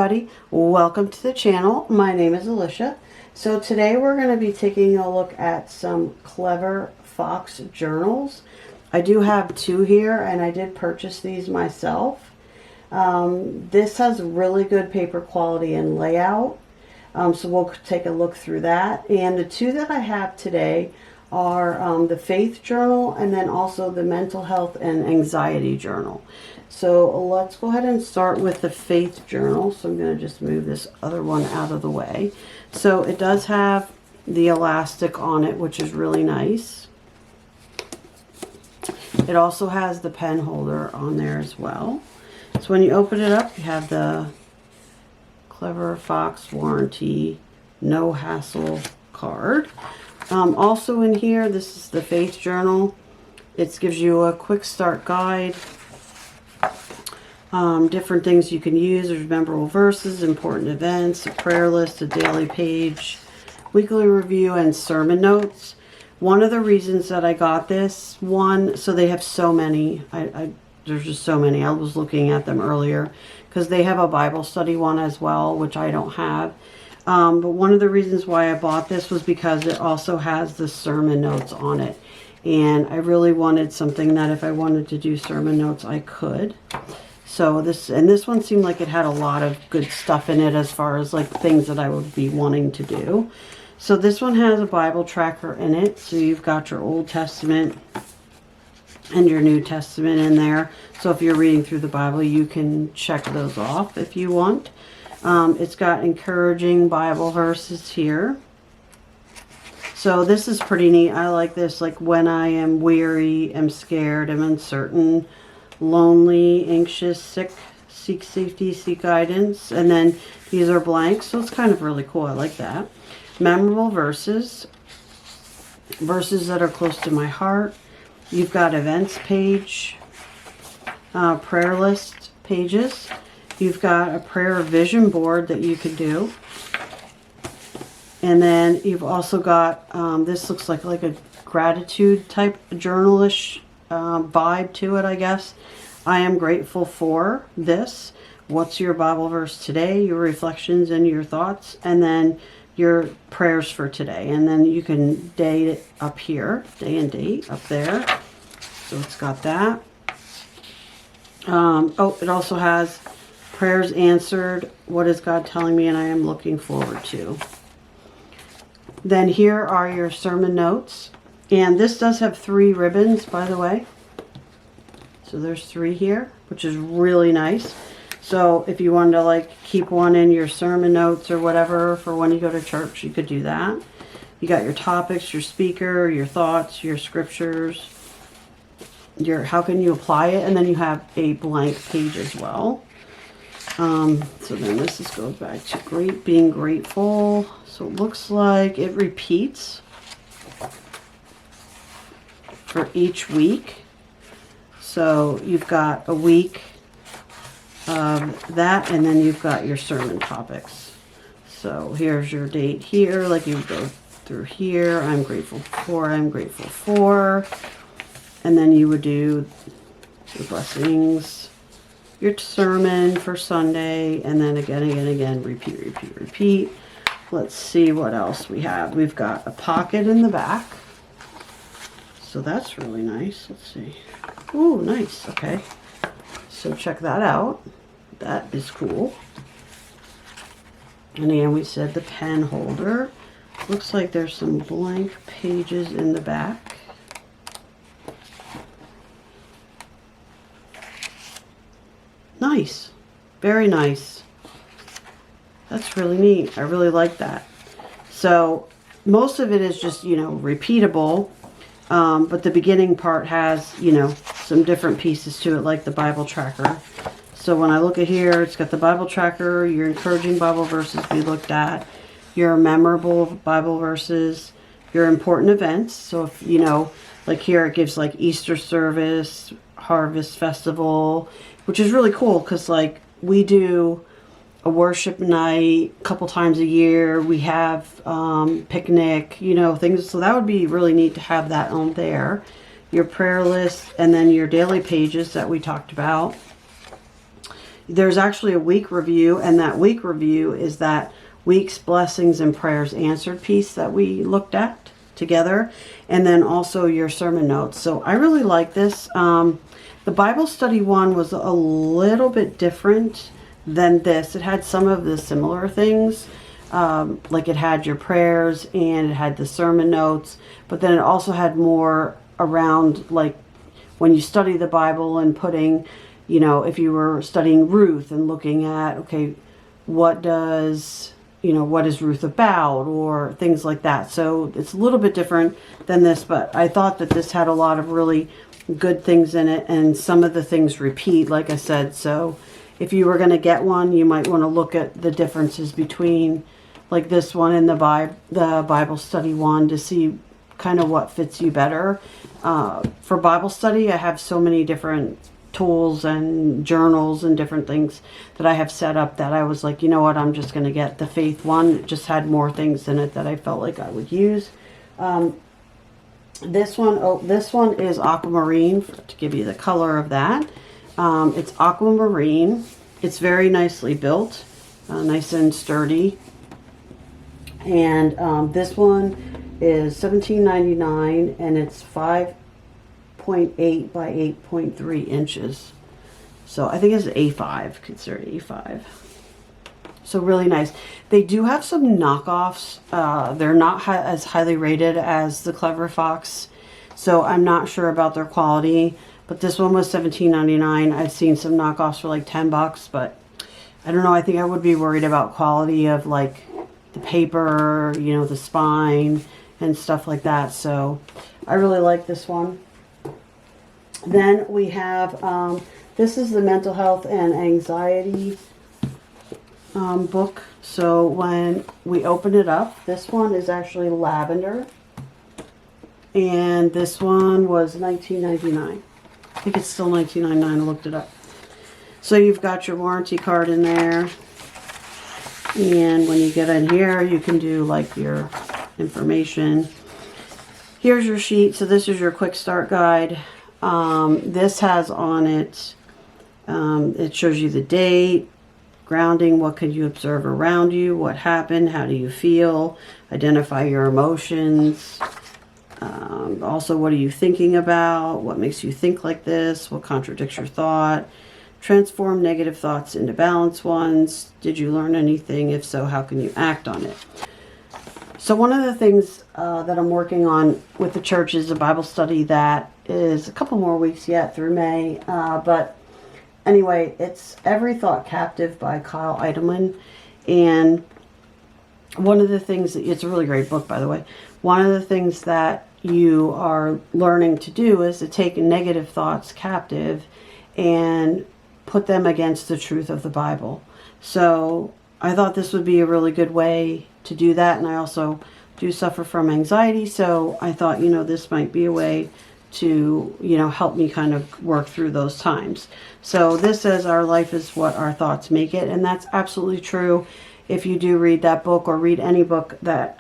everybody, welcome to the channel. My name is Alicia. So today we're going to be taking a look at some Clever Fox journals. I do have two here and I did purchase these myself. This has really good paper quality and layout, so we'll take a look through that. And the two that I have today are the Faith Journal and then also the Mental Health and Anxiety Journal. So let's go ahead and start with the Faith Journal. So I'm going to just move this other one out of the way. So it does have the elastic on it, which is really nice. It also has the pen holder on there as well. So when you open it up, you have the Clever Fox warranty, no hassle card. Also in here, this is the Faith Journal. It gives you a quick start guide. Different things you can use. There's memorable verses, important events, a prayer list, a daily page, weekly review, and sermon notes. One of the reasons that I got this one, so they have so many. There's just so many. I was looking at them earlier because they have a Bible study one as well, which I don't have. But one of the reasons why I bought this was because it also has the sermon notes on it. And I really wanted something that if I wanted to do sermon notes, I could. So this one seemed like it had a lot of good stuff in it as far as like things that I would be wanting to do. So this one has a Bible tracker in it. So you've got your Old Testament and your New Testament in there. So if you're reading through the Bible, you can check those off if you want. It's got encouraging Bible verses here. So this is pretty neat. I like this. Like, when I am weary, am scared, am uncertain, lonely, anxious, sick, seek safety, seek guidance. And then these are blank. So it's kind of really cool. I like that. Memorable verses. Verses that are close to my heart. You've got events page. Prayer list pages. You've got a prayer vision board that you could do. And then you've also got, this looks like a gratitude type journalish vibe to it, I guess. I am grateful for this. What's your Bible verse today? Your reflections and your thoughts. And then your prayers for today. And then you can date it up here. Day and date up there. So it's got that. Oh, it also has prayers answered, what is God telling me and I am looking forward to. Then here are your sermon notes. And this does have 3 ribbons, by the way. So there's 3 here, which is really nice. So if you wanted to like keep one in your sermon notes or whatever for when you go to church, you could do that. You got your topics, your speaker, your thoughts, your scriptures, your how can you apply it, and then you have a blank page as well. So then this goes back to being grateful. So it looks like it repeats for each week. So you've got a week of that, and then you've got your sermon topics. So here's your date here, like you go through here. I'm grateful for, I'm grateful for. And then you would do your blessings, your sermon for Sunday, and then again, repeat, repeat, repeat. Let's see what else we have. We've got a pocket in the back. So that's really nice. Let's see. Ooh, nice. Okay. So check that out. That is cool. And again, we said the pen holder. Looks like there's some blank pages in the back. Nice. Very nice. That's really neat. I really like that. So most of it is just, repeatable. But the beginning part has, some different pieces to it, like the Bible tracker. So when I look at here, it's got the Bible tracker, your encouraging Bible verses we looked at, your memorable Bible verses, your important events. So if, like here it gives like Easter service, Harvest Festival, which is really cool because like we do a worship night a couple times a year. We have picnic, things. So that would be really neat to have that on there. Your prayer list, and then your daily pages that we talked about. There's actually a week review, and that week review is that week's blessings and prayers answered piece that we looked at together, and then also your sermon notes. So I really like this. The Bible study one was a little bit different than this. It had some of the similar things, like it had your prayers and it had the sermon notes, but then it also had more around like when you study the Bible and putting, you know, if you were studying Ruth and looking at, okay, what is Ruth about, or things like that. So it's a little bit different than this, but I thought that this had a lot of really good things in it, and some of the things repeat, like I said. So if you were going to get one, you might want to look at the differences between like this one and the Bible study one to see kind of what fits you better. For Bible study, I have so many different tools and journals and different things that I have set up that I was like, you know what, I'm just going to get the faith one. It just had more things in it that I felt like I would use. This one is aquamarine, to give you the color of that. It's aquamarine. It's very nicely built, nice and sturdy. And this one is $17.99, and it's 5.8 by 8.3 inches. So I think it's A5, considered A5. So really nice. They do have some knockoffs. They're not as highly rated as the Clever Fox, so I'm not sure about their quality. But this one was $17.99. I've seen some knockoffs for like $10, but I don't know. I think I would be worried about quality of like the paper, you know, the spine and stuff like that. So I really like this one. Then we have, this is the mental health and anxiety book. So when we open it up, this one is actually lavender, and this one was $19.99. I think it's still $19.99. I looked it up. So you've got your warranty card in there, and when you get in here, you can do like your information. Here's your sheet. So this is your quick start guide. This has on it, it shows you the date, grounding, what could you observe around you, what happened, how do you feel, identify your emotions, also what are you thinking about, what makes you think like this, what contradicts your thought, transform negative thoughts into balanced ones, did you learn anything, if so, how can you act on it. So one of the things that I'm working on with the church is a Bible study that is a couple more weeks yet through May, but anyway, it's Every Thought Captive by Kyle Idleman. And one of the things, it's a really great book, by the way. One of the things that you are learning to do is to take negative thoughts captive and put them against the truth of the Bible. So I thought this would be a really good way to do that. And I also do suffer from anxiety. So I thought, you know, this might be a way to, you know, help me kind of work through those times. So this says our life is what our thoughts make it. And that's absolutely true. If you do read that book or read any book that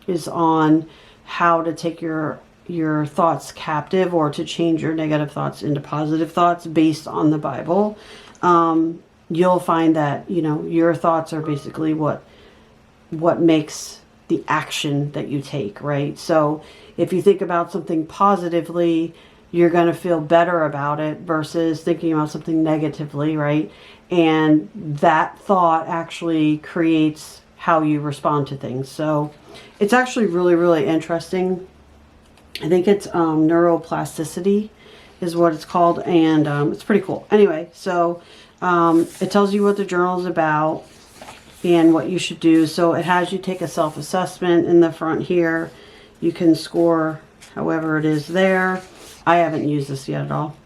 is on how to take your thoughts captive or to change your negative thoughts into positive thoughts based on the Bible, you'll find that, you know, your thoughts are basically what makes the action that you take, right? So if you think about something positively, you're going to feel better about it versus thinking about something negatively, right? And that thought actually creates how you respond to things. So it's actually really, really interesting. I think it's neuroplasticity is what it's called, and it's pretty cool. Anyway, so it tells you what the journal is about and what you should do. So it has you take a self-assessment in the front here. You can score however it is there. I haven't used this yet at all.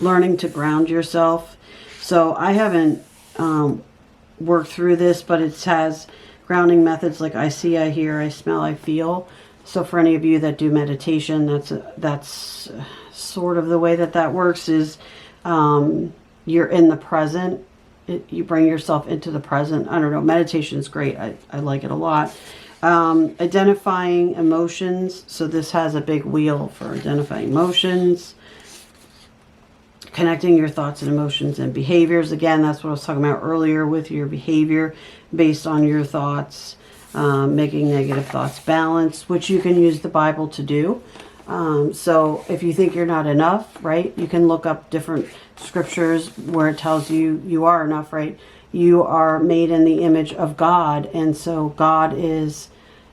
Learning to ground yourself. So I haven't worked through this, but it has grounding methods like I see, I hear, I smell, I feel. So for any of you that do meditation, that's sort of the way that works is you're in the present. You bring yourself into the present. I don't know. Meditation is great. I like it a lot. Identifying emotions. So this has a big wheel for identifying emotions. connecting your thoughts and emotions and behaviors. Again, that's what I was talking about earlier with your behavior based on your thoughts. Making negative thoughts balanced, which you can use the Bible to do. So if you think you're not enough, right, you can look up different scriptures where it tells you you are enough, right? You are made in the image of God, and so God is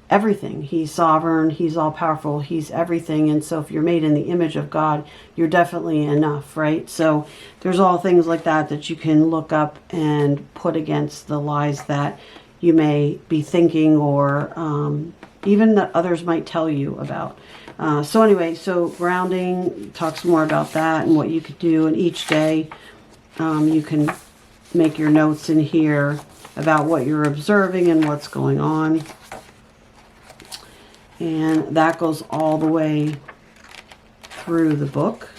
everything. He's sovereign, he's all powerful, he's everything. And so if you're made in the image of God, you're definitely enough, right? So there's all things like that that you can look up and put against the lies that you may be thinking, or even that others might tell you about. So anyway, so grounding talks more about that and what you could do. And each day you can make your notes in here about what you're observing and what's going on. And that goes all the way through the book.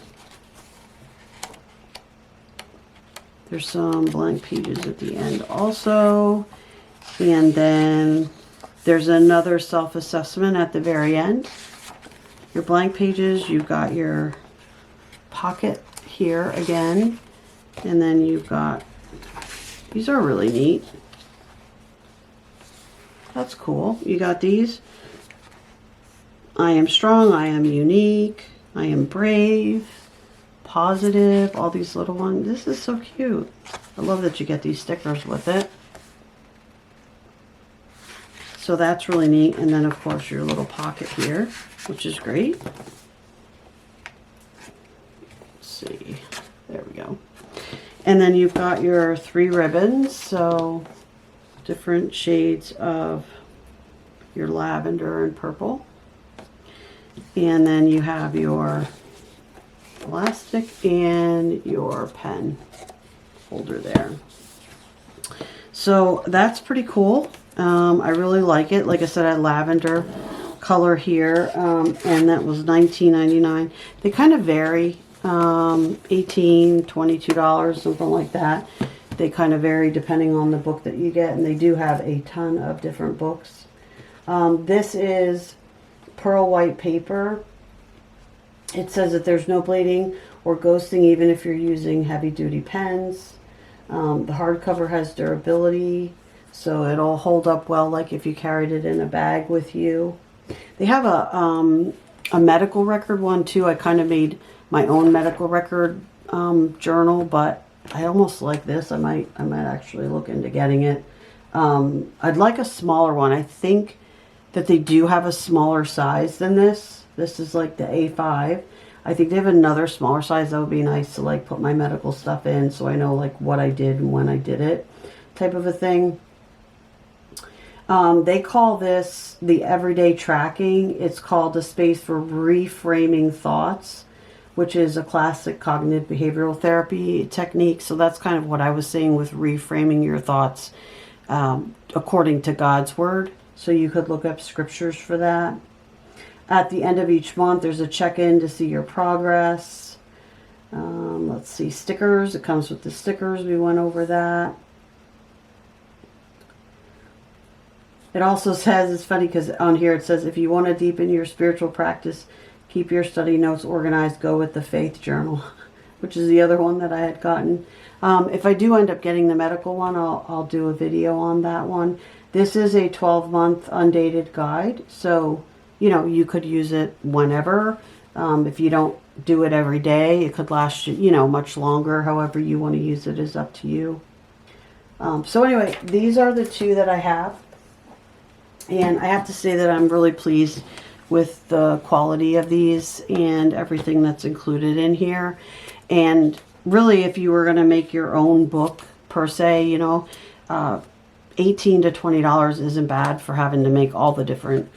There's some blank pages at the end also. And then there's another self-assessment at the very end. Your blank pages, you've got your pocket here again. And then you've got, these are really neat. That's cool. You got these. I am strong, I am unique, I am brave, positive, all these little ones. This is so cute. I love that you get these stickers with it. So that's really neat. And then of course your little pocket here, which is great. Let's see, there we go. And then you've got your 3 ribbons, so different shades of your lavender and purple. And then you have your elastic and your pen holder there. So that's pretty cool. I really like it. Like I said, I had lavender color here, and that was $19.99. They kind of vary, $18, $22, something like that. They kind of vary depending on the book that you get, and they do have a ton of different books. This is pearl white paper. It says that there's no bleeding or ghosting even if you're using heavy duty pens. The hardcover has durability, so it'll hold up well like if you carried it in a bag with you. They have a medical record one too. I kind of made my own medical record journal, but I almost like this. I might actually look into getting it. I'd like a smaller one. I think that they do have a smaller size than this. This is like the A5. I think they have another smaller size that would be nice to like put my medical stuff in, so I know like what I did and when I did it, type of a thing. They call this the everyday tracking. It's called a space for reframing thoughts, which is a classic cognitive behavioral therapy technique. So that's kind of what I was saying with reframing your thoughts according to God's word. So you could look up scriptures for that. At the end of each month, there's a check-in to see your progress. Let's see, stickers. It comes with the stickers. We went over that. It also says, it's funny because on here it says, if you want to deepen your spiritual practice, keep your study notes organized, go with the faith journal, which is the other one that I had gotten. If I do end up getting the medical one, I'll do a video on that one. This is a 12-month undated guide, so you know you could use it whenever. If you don't do it every day, it could last you much longer. However you want to use it is up to you. So anyway, these are the 2 that I have, and I have to say that I'm really pleased with the quality of these and everything that's included in here. And really, if you were going to make your own book per se, $18 to $20 isn't bad for having to make all the different,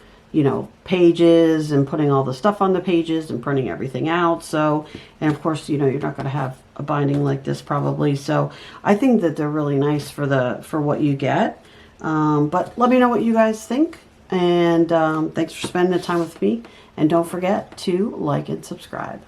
pages and putting all the stuff on the pages and printing everything out. So, and of course, you're not going to have a binding like this probably. So I think that they're really nice for what you get. But let me know what you guys think. And thanks for spending the time with me. And don't forget to like and subscribe.